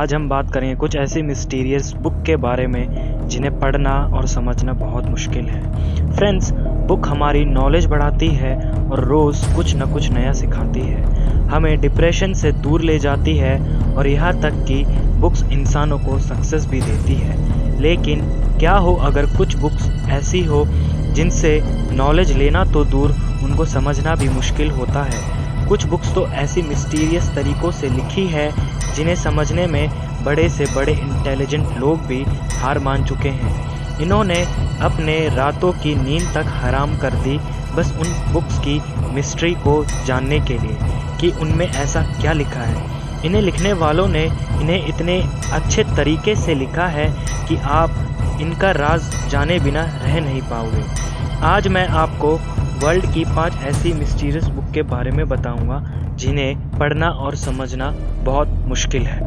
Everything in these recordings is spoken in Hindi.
आज हम बात करेंगे कुछ ऐसी मिस्टीरियस बुक के बारे में जिन्हें पढ़ना और समझना बहुत मुश्किल है। फ्रेंड्स, बुक हमारी नॉलेज बढ़ाती है और रोज़ कुछ न कुछ नया सिखाती है, हमें डिप्रेशन से दूर ले जाती है और यहाँ तक कि बुक्स इंसानों को सक्सेस भी देती है। लेकिन क्या हो अगर कुछ बुक्स ऐसी हो जिनसे नॉलेज लेना तो दूर, उनको समझना भी मुश्किल होता है। कुछ बुक्स तो ऐसी मिस्टीरियस तरीक़ों से लिखी है जिन्हें समझने में बड़े से बड़े इंटेलिजेंट लोग भी हार मान चुके हैं। इन्होंने अपने रातों की नींद तक हराम कर दी बस उन बुक्स की मिस्ट्री को जानने के लिए कि उनमें ऐसा क्या लिखा है। इन्हें लिखने वालों ने इन्हें इतने अच्छे तरीके से लिखा है कि आप इनका राज जाने बिना रह नहीं पाओगे। आज मैं आपको वर्ल्ड की 5 ऐसी मिस्टीरियस बुक के बारे में बताऊंगा जिन्हें पढ़ना और समझना बहुत मुश्किल है।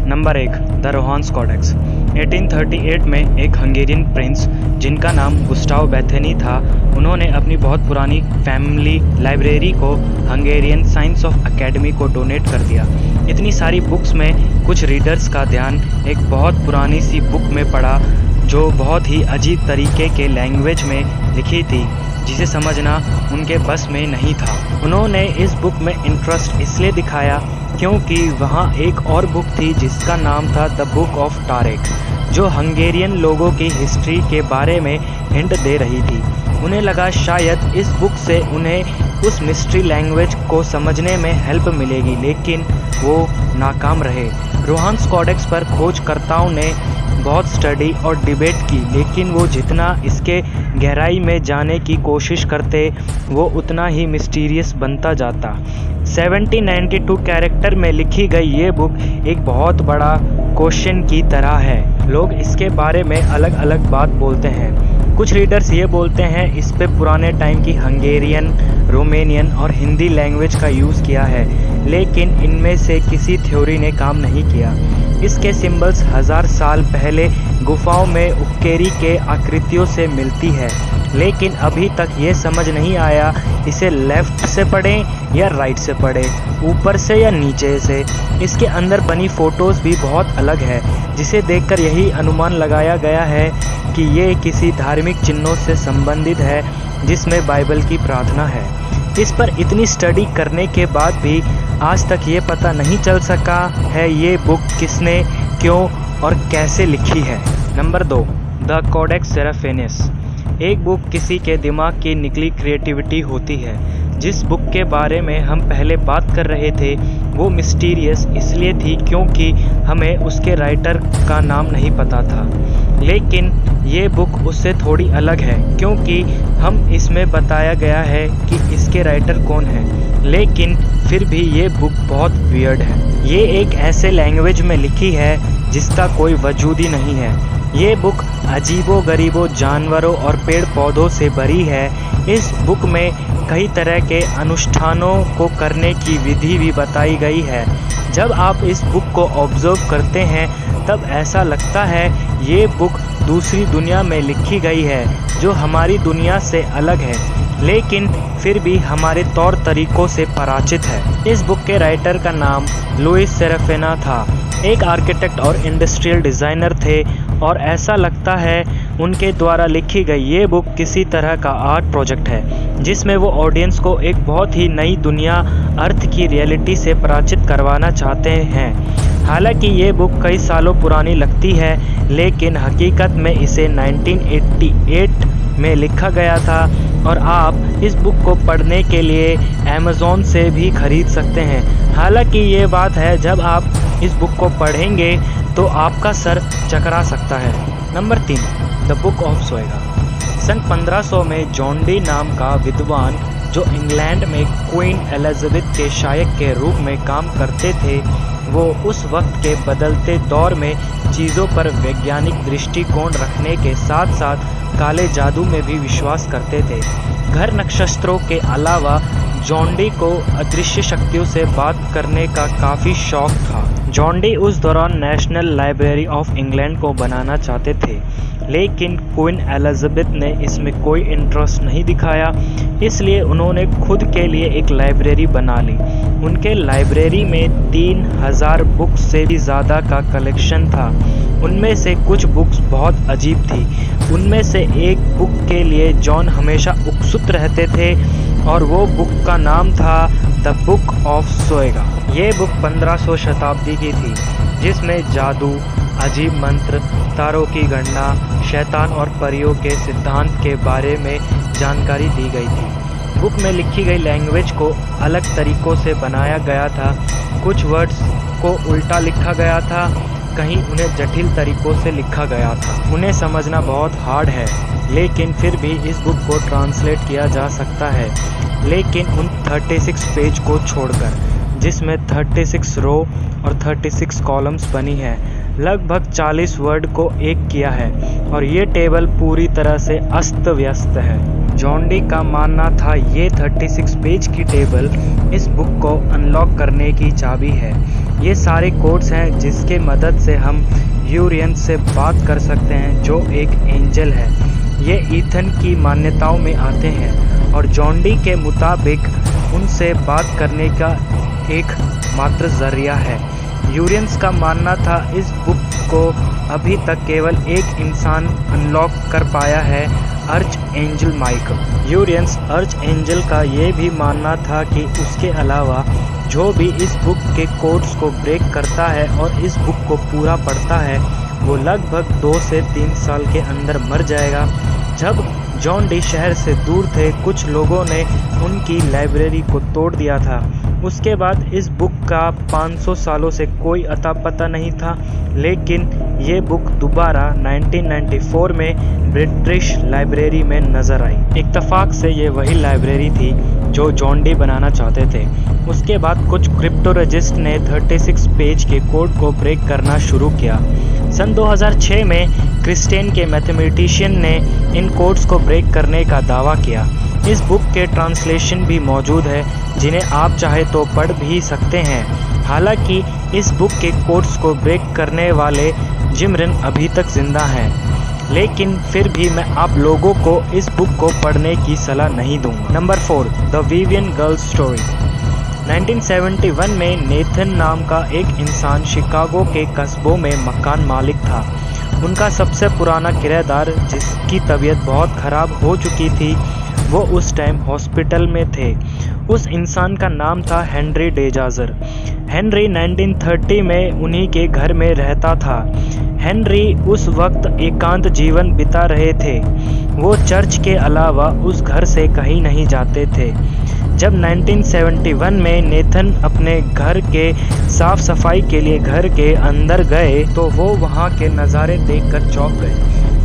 Number 1, the रोहान्स Codex. 1838 में एक हंगेरियन प्रिंस जिनका नाम गुस्टाव बेथेनी था, उन्होंने अपनी बहुत पुरानी फैमिली लाइब्रेरी को हंगेरियन साइंस ऑफ एकेडमी को डोनेट कर दिया। इतनी सारी बुक्स में कुछ रीडर्स का ध्यान एक बहुत पुरानी सी बुक में पड़ा जो बहुत ही अजीब तरीके के लैंग्वेज में लिखी थी, जिसे समझना उनके बस में नहीं था। उन्होंने इस बुक में इंटरेस्ट इसलिए दिखाया क्योंकि वहाँ एक और बुक थी जिसका नाम था द बुक ऑफ टारेक, जो हंगेरियन लोगों की हिस्ट्री के बारे में हिंट दे रही थी। उन्हें लगा शायद इस बुक से उन्हें उस मिस्ट्री लैंग्वेज को समझने में हेल्प मिलेगी, लेकिन वो नाकाम रहे। रोहान्स कॉडेक्स पर खोजकर्ताओं ने बहुत स्टडी और डिबेट की, लेकिन वो जितना इसके गहराई में जाने की कोशिश करते वो उतना ही मिस्टीरियस बनता जाता। 1792 कैरेक्टर में लिखी गई ये बुक एक बहुत बड़ा क्वेश्चन की तरह है। लोग इसके बारे में अलग अलग बात बोलते हैं। कुछ रीडर्स ये बोलते हैं इस पे पुराने टाइम की हंगेरियन, रोमेनियन और हिंदी लैंग्वेज का यूज़ किया है, लेकिन इनमें से किसी थ्योरी ने काम नहीं किया। इसके सिंबल्स 1000 साल पहले गुफाओं में उकेरी के आकृतियों से मिलती है, लेकिन अभी तक ये समझ नहीं आया इसे लेफ़्ट से पढ़ें या राइट से पढ़ें, ऊपर से या नीचे से। इसके अंदर बनी फ़ोटोज़ भी बहुत अलग है, जिसे देखकर यही अनुमान लगाया गया है कि ये किसी धार्मिक चिन्हों से संबंधित है जिसमें बाइबल की प्रार्थना है। इस पर इतनी स्टडी करने के बाद भी आज तक ये पता नहीं चल सका है ये बुक किसने, क्यों और कैसे लिखी है। Number 2, the Codex Seraphinianus. एक बुक किसी के दिमाग की निकली क्रिएटिविटी होती है। जिस बुक के बारे में हम पहले बात कर रहे थे वो मिस्टीरियस इसलिए थी क्योंकि हमें उसके राइटर का नाम नहीं पता था, लेकिन ये बुक उससे थोड़ी अलग है क्योंकि हम इसमें बताया गया है कि इसके राइटर कौन है, लेकिन फिर भी ये बुक बहुत वियर्ड है। ये एक ऐसे लैंग्वेज में लिखी है जिसका कोई वजूद ही नहीं है। ये बुक अजीबो गरीबो जानवरों और पेड़ पौधों से भरी है। इस बुक में कई तरह के अनुष्ठानों को करने की विधि भी बताई गई है। जब आप इस बुक को ऑब्जर्व करते हैं तब ऐसा लगता है ये बुक दूसरी दुनिया में लिखी गई है जो हमारी दुनिया से अलग है, लेकिन फिर भी हमारे तौर तरीक़ों से पराचित है। इस बुक के राइटर का नाम लुइस सेराफिना था। एक आर्किटेक्ट और इंडस्ट्रियल डिज़ाइनर थे और ऐसा लगता है उनके द्वारा लिखी गई ये बुक किसी तरह का आर्ट प्रोजेक्ट है जिसमें वो ऑडियंस को एक बहुत ही नई दुनिया, अर्थ की रियलिटी से परिचित करवाना चाहते हैं। हालांकि ये बुक कई सालों पुरानी लगती है, लेकिन हकीकत में इसे 1988 में लिखा गया था और आप इस बुक को पढ़ने के लिए अमेज़ॉन से भी खरीद सकते हैं। हालांकि ये बात है जब आप इस बुक को पढ़ेंगे तो आपका सर चकरा सकता है। Number 3, the book of Soyga. सन 1500 में जॉन डी नाम का विद्वान जो इंग्लैंड में क्वीन एलिजाबेथ के शायक के रूप में काम करते थे, वो उस वक्त के बदलते दौर में चीज़ों पर वैज्ञानिक दृष्टिकोण रखने के साथ साथ काले जादू में भी विश्वास करते थे। घर नक्षत्रों के अलावा जॉन डी को अदृश्य शक्तियों से बात करने का काफ़ी शौक था। जॉन डी उस दौरान नेशनल लाइब्रेरी ऑफ इंग्लैंड को बनाना चाहते थे, लेकिन क्वीन एलिजाबेथ ने इसमें कोई इंटरेस्ट नहीं दिखाया, इसलिए उन्होंने खुद के लिए एक लाइब्रेरी बना ली। उनके लाइब्रेरी में 3000 बुक्स से भी ज़्यादा का कलेक्शन था। उनमें से कुछ बुक्स बहुत अजीब थी। उनमें से एक बुक के लिए जॉन हमेशा उत्सुक रहते थे और वो बुक का नाम था द बुक ऑफ सोएगा। ये बुक 1500 शताब्दी की थी, जिसमें जादू, अजीब मंत्र, तारों की गणना, शैतान और परियों के सिद्धांत के बारे में जानकारी दी गई थी। बुक में लिखी गई लैंग्वेज को अलग तरीक़ों से बनाया गया था। कुछ वर्ड्स को उल्टा लिखा गया था, कहीं उन्हें जटिल तरीक़ों से लिखा गया था। उन्हें समझना बहुत हार्ड है, लेकिन फिर भी इस बुक को ट्रांसलेट किया जा सकता है, लेकिन उन 36 पेज को छोड़कर, जिसमें 36 रो और 36 कॉलम्स बनी है। लगभग 40 वर्ड को एक किया है और ये टेबल पूरी तरह से अस्त व्यस्त है। जॉन डी का मानना था ये 36 पेज की टेबल इस बुक को अनलॉक करने की चाबी है। ये सारे कोड्स हैं जिसके मदद से हम यूरियन से बात कर सकते हैं, जो एक एंजल है। ये ईथन की मान्यताओं में आते हैं और जॉन डी के मुताबिक उनसे बात करने का एक मात्र जरिया है। यूरियंस का मानना था इस बुक को अभी तक केवल एक इंसान अनलॉक कर पाया है, अर्च एंजल माइक। यूरियंस अर्च एंजल का ये भी मानना था कि उसके अलावा जो भी इस बुक के कोड्स को ब्रेक करता है और इस बुक को पूरा पढ़ता है, वो लगभग 2 से 3 साल के अंदर मर जाएगा। जब जॉन डी शहर से दूर थे, कुछ लोगों ने उनकी लाइब्रेरी को तोड़ दिया था। उसके बाद इस बुक का 500 सालों से कोई अता पता नहीं था, लेकिन ये बुक दोबारा 1994 में ब्रिटिश लाइब्रेरी में नज़र आई। इत्तेफाक से ये वही लाइब्रेरी थी जो जॉन डी बनाना चाहते थे। उसके बाद कुछ क्रिप्टोलॉजिस्ट ने 36 पेज के कोड को ब्रेक करना शुरू किया। सन 2006 में क्रिस्टियन के मैथमेटिशियन ने इन कोड्स को ब्रेक करने का दावा किया। इस बुक के ट्रांसलेशन भी मौजूद है, जिन्हें आप चाहे तो पढ़ भी सकते हैं। हालांकि इस बुक के कोड्स को ब्रेक करने वाले जिमरन अभी तक जिंदा हैं, लेकिन फिर भी मैं आप लोगों को इस बुक को पढ़ने की सलाह नहीं दूंगा। Number 4, the Vivian girls story. 1971 में नेथन नाम का एक इंसान शिकागो के कस्बों में मकान मालिक था। उनका सबसे पुराना किराएदार, जिसकी तबीयत बहुत ख़राब हो चुकी थी, वो उस टाइम हॉस्पिटल में थे। उस इंसान का नाम था हेनरी डेजाजर। हेनरी 1930 में उन्हीं के घर में रहता था। हेनरी उस वक्त एकांत जीवन बिता रहे थे। वो चर्च के अलावा उस घर से कहीं नहीं जाते थे। जब 1971 में नेथन अपने घर के साफ सफाई के लिए घर के अंदर गए, तो वो वहाँ के नज़ारे देखकर चौंक गए।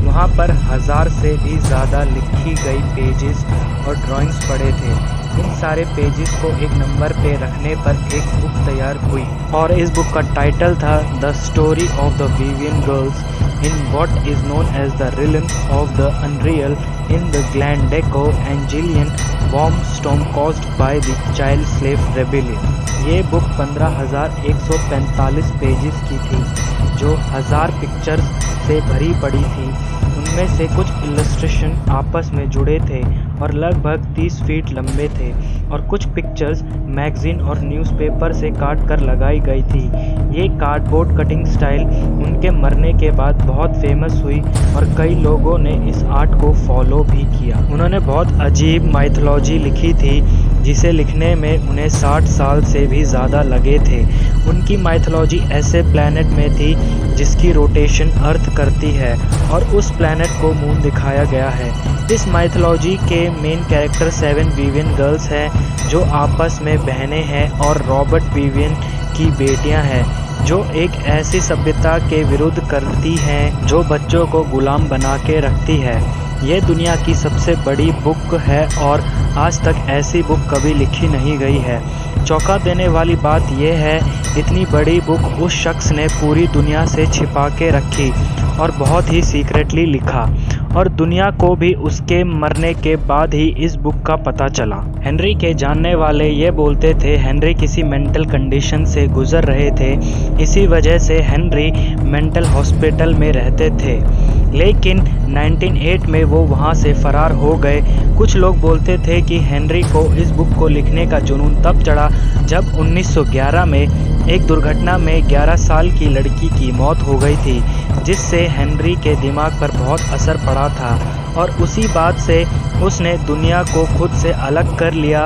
वहाँ पर 1000 से भी ज़्यादा लिखी गई पेजेस और ड्राइंग्स पड़े थे। इन सारे पेजेस को एक नंबर पे रखने पर एक बुक तैयार हुई और इस बुक का टाइटल था the story of the Vivian girls in what is known as the realms of the unreal in the Glandeco Angelinian bomb storm caused by the child slave rebellion. ये बुक 15,145 पेजेस की थी, जो 1000 पिक्चर्स से भरी पड़ी थी। उनमें से कुछ इलस्ट्रेशन आपस में जुड़े थे और लगभग 30 फीट लंबे थे, और कुछ पिक्चर्स मैगजीन और न्यूज़पेपर से काट कर लगाई गई थी। ये कार्डबोर्ड कटिंग स्टाइल उनके मरने के बाद बहुत फेमस हुई और कई लोगों ने इस आर्ट को फॉलो भी किया। उन्होंने बहुत अजीब माइथोलॉजी लिखी थी, जिसे लिखने में उन्हें 60 साल से भी ज़्यादा लगे थे। उनकी माइथोलॉजी ऐसे प्लैनेट में थी जिसकी रोटेशन अर्थ करती है और उस प्लैनेट को मून दिखाया गया है। इस माइथोलॉजी के मेन कैरेक्टर 7 विवियन गर्ल्स हैं, जो आपस में बहनें हैं और रॉबर्ट विवियन की बेटियां हैं, जो एक ऐसी सभ्यता के विरुद्ध करती हैं जो बच्चों को गुलाम बना के रखती है। ये दुनिया की सबसे बड़ी बुक है और आज तक ऐसी बुक कभी लिखी नहीं गई है। चौंका देने वाली बात यह है, इतनी बड़ी बुक उस शख्स ने पूरी दुनिया से छिपा के रखी और बहुत ही सीक्रेटली लिखा, और दुनिया को भी उसके मरने के बाद ही इस बुक का पता चला। हेनरी के जानने वाले ये बोलते थे हेनरी किसी मेंटल कंडीशन से गुजर रहे थे, इसी वजह से हेनरी मेंटल हॉस्पिटल में रहते थे, लेकिन 1908 में वो वहाँ से फरार हो गए। कुछ लोग बोलते थे कि हेनरी को इस बुक को लिखने का जुनून तब चढ़ा जब 1911 में एक दुर्घटना में 11 साल की लड़की की मौत हो गई थी, जिससे हेनरी के दिमाग पर बहुत असर पड़ा था और उसी बात से उसने दुनिया को खुद से अलग कर लिया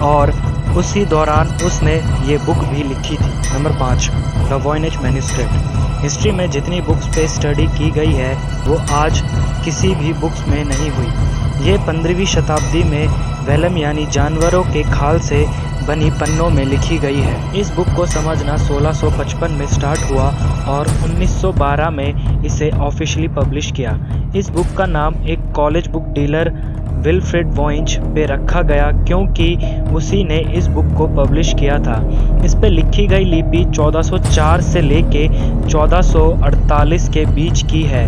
और उसी दौरान उसने ये बुक भी लिखी थी। Number 5, the Voynich manuscript. History में जितनी बुक्स पे स्टडी की गई है वो आज किसी भी बुक्स में नहीं हुई। ये 15वीं शताब्दी में वेलम यानी जानवरों के खाल से बनी पन्नों में लिखी गई है। इस बुक को समझना 1655 में स्टार्ट हुआ और 1912 में इसे ऑफिशियली पब्लिश किया। इस बुक का नाम एक कॉलेज बुक डीलर विल्फ्रेड वॉइंच पे रखा गया क्योंकि उसी ने इस बुक को पब्लिश किया था। इस पे लिखी गई लिपि 1404 से लेके 1448 के बीच की है।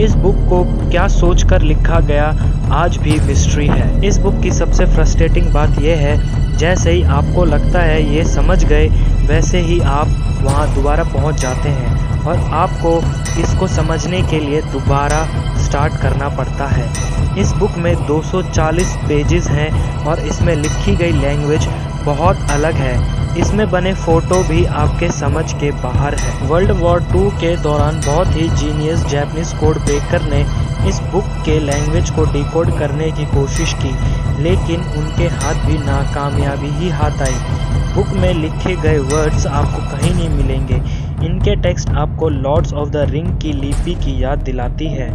इस बुक को क्या सोचकर लिखा गया आज भी मिस्ट्री है। इस बुक की सबसे फ्रस्ट्रेटिंग बात यह है, जैसे ही आपको लगता है ये समझ गए, वैसे ही आप वहाँ दोबारा पहुँच जाते हैं और आपको इसको समझने के लिए दोबारा स्टार्ट करना पड़ता है। इस बुक में 240 पेजेस हैं और इसमें लिखी गई लैंग्वेज बहुत अलग है। इसमें बने फ़ोटो भी आपके समझ के बाहर है। वर्ल्ड वॉर 2 के दौरान बहुत ही जीनियस जापानीज़ कोड ब्रेकर ने इस बुक के लैंग्वेज को डिकोड करने की कोशिश की, लेकिन उनके हाथ भी नाकामयाबी ही हाथ आई। बुक में लिखे गए वर्ड्स आपको कहीं नहीं मिलेंगे। इनके टेक्स्ट आपको लॉर्ड्स ऑफ द रिंग की लिपि की याद दिलाती है।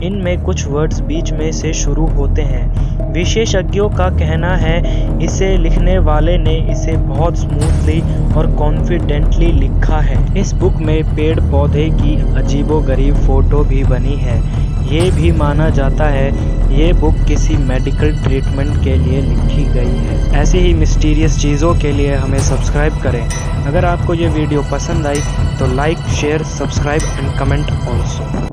इनमें कुछ वर्ड्स बीच में से शुरू होते हैं। विशेषज्ञों का कहना है इसे लिखने वाले ने इसे बहुत स्मूथली और कॉन्फिडेंटली लिखा है। इस बुक में पेड़ पौधे की अजीबोगरीब फ़ोटो भी बनी है। ये भी माना जाता है ये बुक किसी मेडिकल ट्रीटमेंट के लिए लिखी गई है। ऐसी ही मिस्टीरियस चीज़ों के लिए हमें सब्सक्राइब करें। अगर आपको ये वीडियो पसंद आई तो like, share, subscribe and comment also.